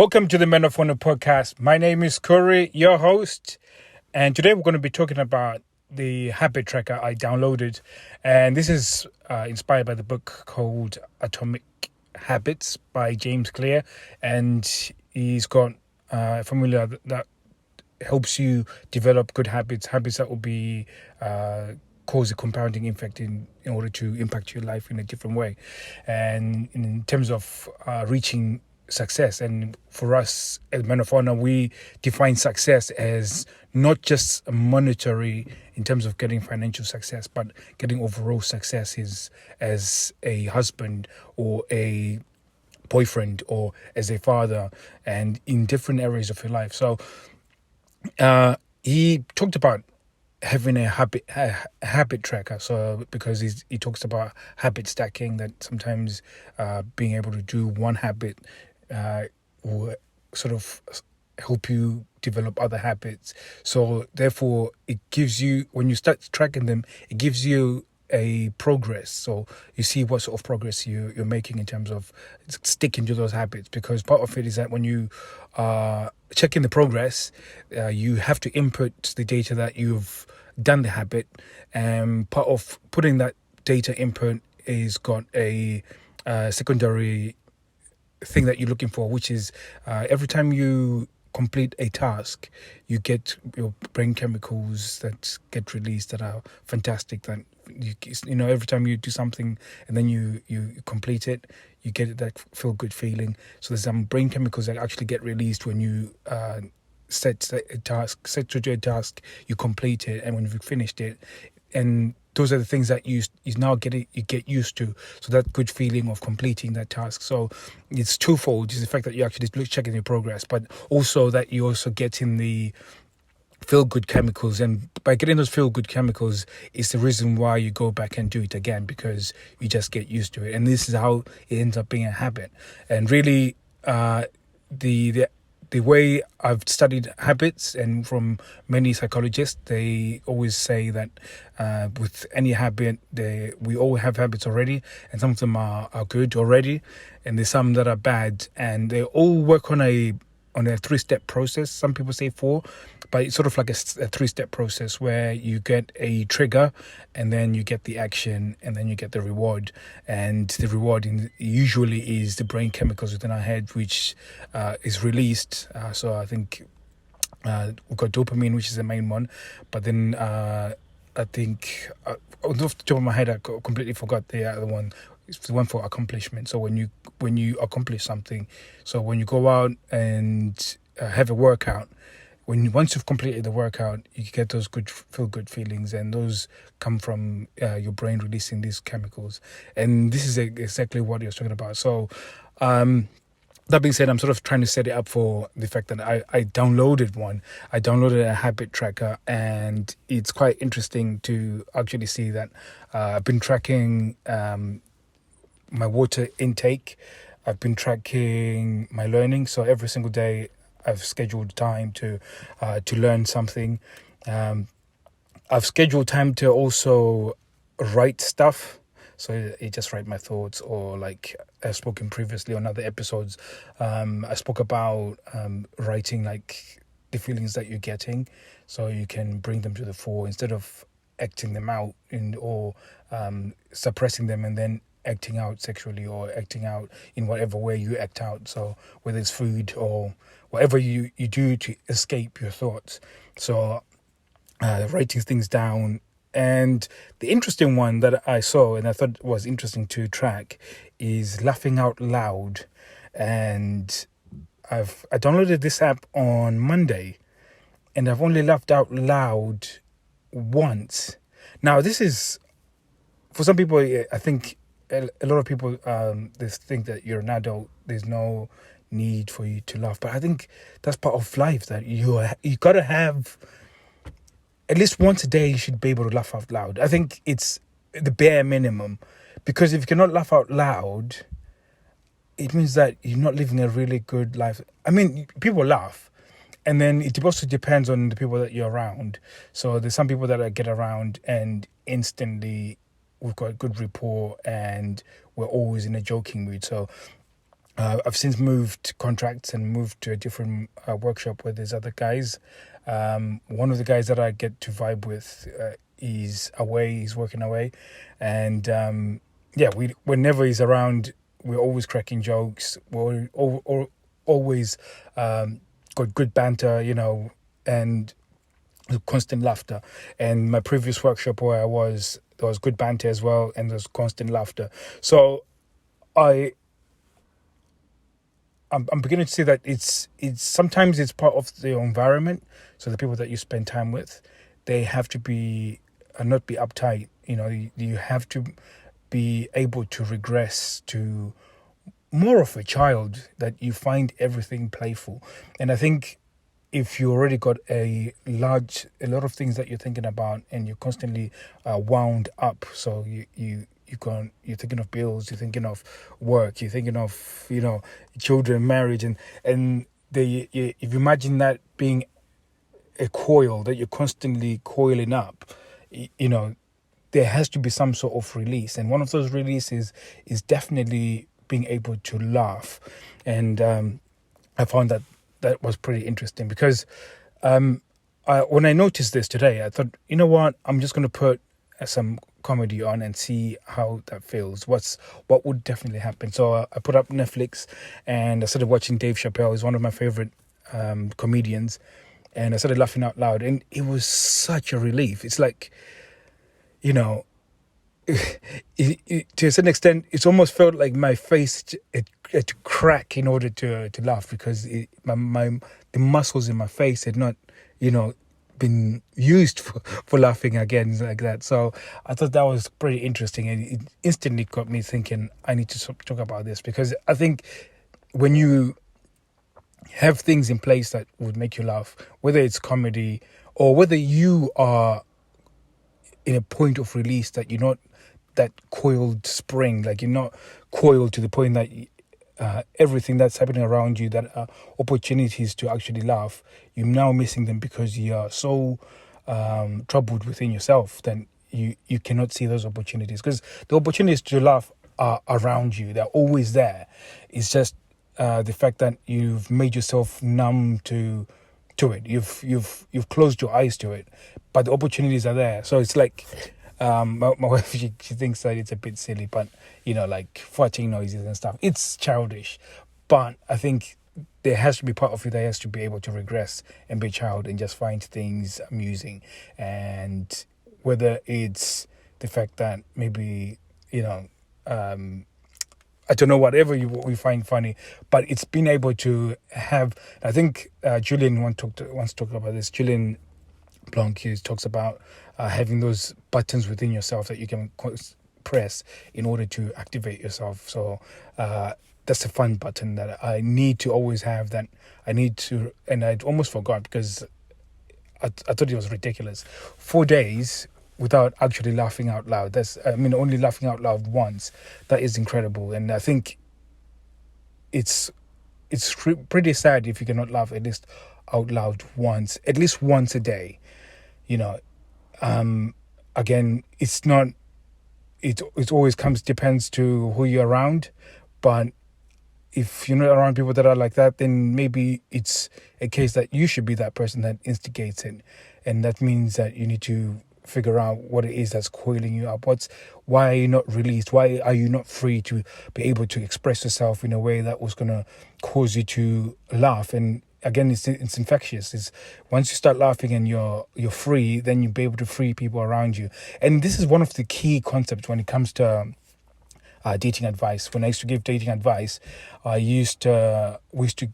Welcome to the Men of Honor podcast. My name is Corey, your host, and today we're going to be talking about the habit tracker I downloaded. And this is inspired by the book called Atomic Habits by James Clear. And he's got a formula that helps you develop good habits that will be cause a compounding effect in order to impact your life in a different way. And in terms of reaching success, and for us as Men of Honor, we define success as not just monetary in terms of getting financial success, but getting overall success is as a husband or a boyfriend or as a father, and in different areas of your life. So he talked about having a habit tracker. So because he talks about habit stacking, that sometimes being able to do one habit will sort of help you develop other habits. So therefore, it gives you, when you start tracking them, it gives you a progress. So you see what sort of progress you're making in terms of sticking to those habits, because part of it is that when you checking the progress, you have to input the data that you've done the habit, and part of putting that data input is got a secondary thing that you're looking for, which is every time you complete a task, you get your brain chemicals that get released that are fantastic. That you know, every time you do something and then you complete it, you get that feel good feeling. So there's some brain chemicals that actually get released when you set to a task, you complete it, and when you've finished it, and those are the things that you get used to. So that good feeling of completing that task. So it's twofold. It's the fact that you actually checking your progress, but also that you also getting the feel-good chemicals. And by getting those feel-good chemicals is the reason why you go back and do it again, because you just get used to it. And this is how it ends up being a habit. And really, the way I've studied habits, and from many psychologists, they always say that with any habit, we all have habits already, and some of them are good already, and there's some that are bad, and they all work on a three-step process. Some people say four, but it's sort of like a three-step process where you get a trigger, and then you get the action, and then you get the reward. And the reward usually is the brain chemicals within our head, which is released. So I think we've got dopamine, which is the main one. But then I think, off the top of my head, I completely forgot the other one. It's the one for accomplishment. So when you accomplish something, so when you go out and have a workout, once you've completed the workout, you get those feel good feelings, and those come from your brain releasing these chemicals. And this is exactly what you're talking about. So that being said, I'm sort of trying to set it up for the fact that I downloaded one. I downloaded a habit tracker, and it's quite interesting to actually see that I've been tracking my water intake. I've been tracking my learning. So every single day I've scheduled time to learn something. I've scheduled time to also write stuff. So I just write my thoughts, or like I've spoken previously on other episodes. I spoke about writing like the feelings that you're getting, so you can bring them to the fore instead of acting them out or suppressing them and then acting out sexually or acting out in whatever way you act out. So whether it's food or whatever you do to escape your thoughts. So writing things down. And the interesting one that I saw and I thought was interesting to track is laughing out loud. And I downloaded this app on Monday, and I've only laughed out loud once. Now, this is, for some people, I think a lot of people they think that you're an adult, there's no need for you to laugh. But I think that's part of life, that you got to have at least once a day you should be able to laugh out loud. I think it's the bare minimum, because if you cannot laugh out loud, it means that you're not living a really good life. I mean, people laugh, and then it also depends on the people that you're around. So there's some people that I get around and instantly we've got a good rapport and we're always in a joking mood. So I've since moved contracts and moved to a different workshop where there's other guys. One of the guys that I get to vibe with is away. He's working away, and yeah, we whenever he's around, we're always cracking jokes. We're always got good banter, and constant laughter. And my previous workshop where I was, there was good banter as well, and there's constant laughter. So I I'm beginning to see that it's sometimes it's part of the environment. So the people that you spend time with, they have to be not be uptight. You have to be able to regress to more of a child, that you find everything playful. And I think if you already got a lot of things that you're thinking about, and you're constantly wound up, so you're thinking of bills, you're thinking of work, you're thinking of children, marriage, and if you imagine that being a coil that you're constantly coiling up, there has to be some sort of release, and one of those releases is definitely being able to laugh. And I found that was pretty interesting, because when I noticed this today, I thought, you know what, I'm just going to put some comedy on and see how that feels. What would definitely happen. So I put up Netflix and I started watching Dave Chappelle. He's one of my favorite comedians, and I started laughing out loud, and it was such a relief. It's like, to a certain extent, it's almost felt like my face had to crack in order to laugh, because the muscles in my face had not, been used for laughing again like that. So I thought that was pretty interesting, and it instantly got me thinking, I need to talk about this, because I think when you have things in place that would make you laugh, whether it's comedy or whether you are in a point of release, that you're not that coiled spring, like you're not coiled to the point that everything that's happening around you, that are opportunities to actually laugh, you're now missing them because you are so troubled within yourself. Then you cannot see those opportunities, because the opportunities to laugh are around you. They're always there. It's just the fact that you've made yourself numb to it. You've closed your eyes to it, but the opportunities are there. So it's like, my wife, she thinks that it's a bit silly, but like farting noises and stuff, it's childish. But I think there has to be part of you that has to be able to regress and be a child and just find things amusing. And whether it's the fact that maybe I don't know, whatever we find funny, but it's been able to have. I think Julian once talked about this. Julian Blanc, he talks about having those buttons within yourself that you can press in order to activate yourself. So that's a fun button that I need to always have. That I need to, and I almost forgot, because I thought it was ridiculous. 4 days without actually laughing out loud. Only laughing out loud once. That is incredible. And I think it's pretty sad if you cannot laugh at least out loud once, at least once a day. Again, it's not, it always depends to who you're around. But if you're not around people that are like that, then maybe it's a case that you should be that person that instigates it. And that means that you need to figure out what it is that's coiling you up. Why are you not released? Why are you not free to be able to express yourself in a way that was going to cause you to laugh? And again, it's infectious. It's once you start laughing and you're free, then you'll be able to free people around you. And this is one of the key concepts when it comes to dating advice. When I used to give dating advice, we used to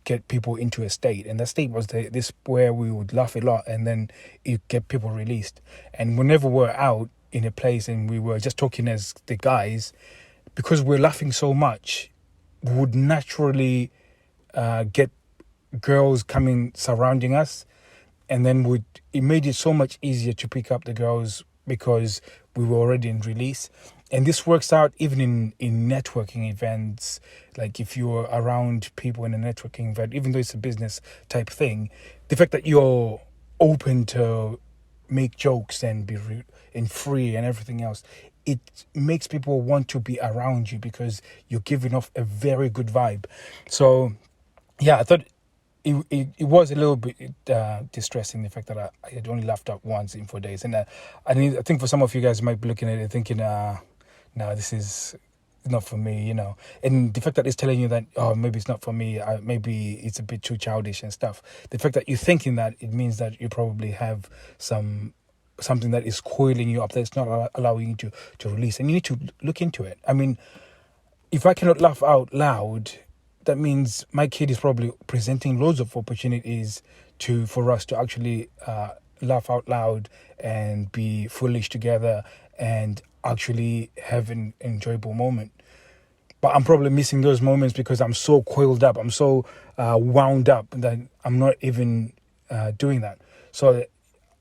get people into a state, and that state was this where we would laugh a lot, and then you get people released. And whenever we're out in a place and we were just talking as the guys, because we're laughing so much, we would naturally get girls coming surrounding us, and then it made it so much easier to pick up the girls because we were already in release. And this works out even in networking events. Like if you're around people in a networking event, even though it's a business type thing, the fact that you're open to make jokes and be free and everything else, it makes people want to be around you because you're giving off a very good vibe. So, yeah, I thought it was a little bit distressing, the fact that I had only laughed out once in 4 days. And I think for some of you guys might be looking at it thinking, no, this is not for me, you know. And the fact that it's telling you that, oh, maybe it's not for me, maybe it's a bit too childish and stuff. The fact that you're thinking that, it means that you probably have something that is coiling you up, that's not allowing you to release. And you need to look into it. I mean, if I cannot laugh out loud, that means my kid is probably presenting loads of opportunities for us to actually laugh out loud and be foolish together and actually have an enjoyable moment. But I'm probably missing those moments because I'm so coiled up, I'm so wound up that I'm not even doing that. So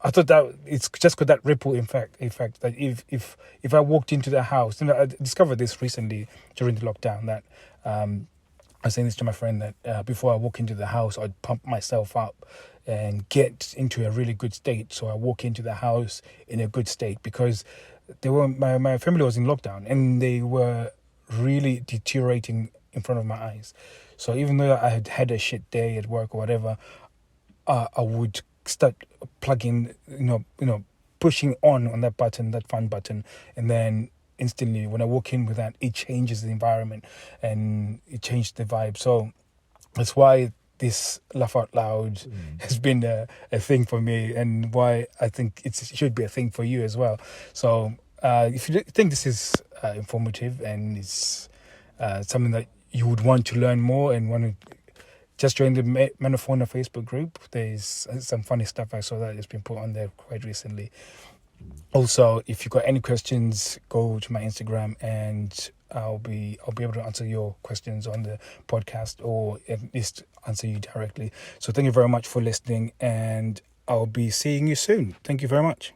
I thought that it's just got that ripple effect that if I walked into the house, I discovered this recently during the lockdown, that I was saying this to my friend, that before I walk into the house, I'd pump myself up and get into a really good state. So I walk into the house in a good state, because my family was in lockdown and they were really deteriorating in front of my eyes. So even though I had had a shit day at work or whatever, I would start plugging, pushing on that button, that fun button, and then instantly when I walk in with that, it changes the environment and it changed the vibe. So that's why this laugh out loud has been a thing for me, and why I think it should be a thing for you as well. So if you think this is informative and it's something that you would want to learn more and want to, just join the Men of Fauna Facebook group. There's some funny stuff I saw that has been put on there quite recently. Also, if you've got any questions, go to my Instagram and I'll be able to answer your questions on the podcast, or at least answer you directly. So thank you very much for listening, and I'll be seeing you soon. Thank you very much.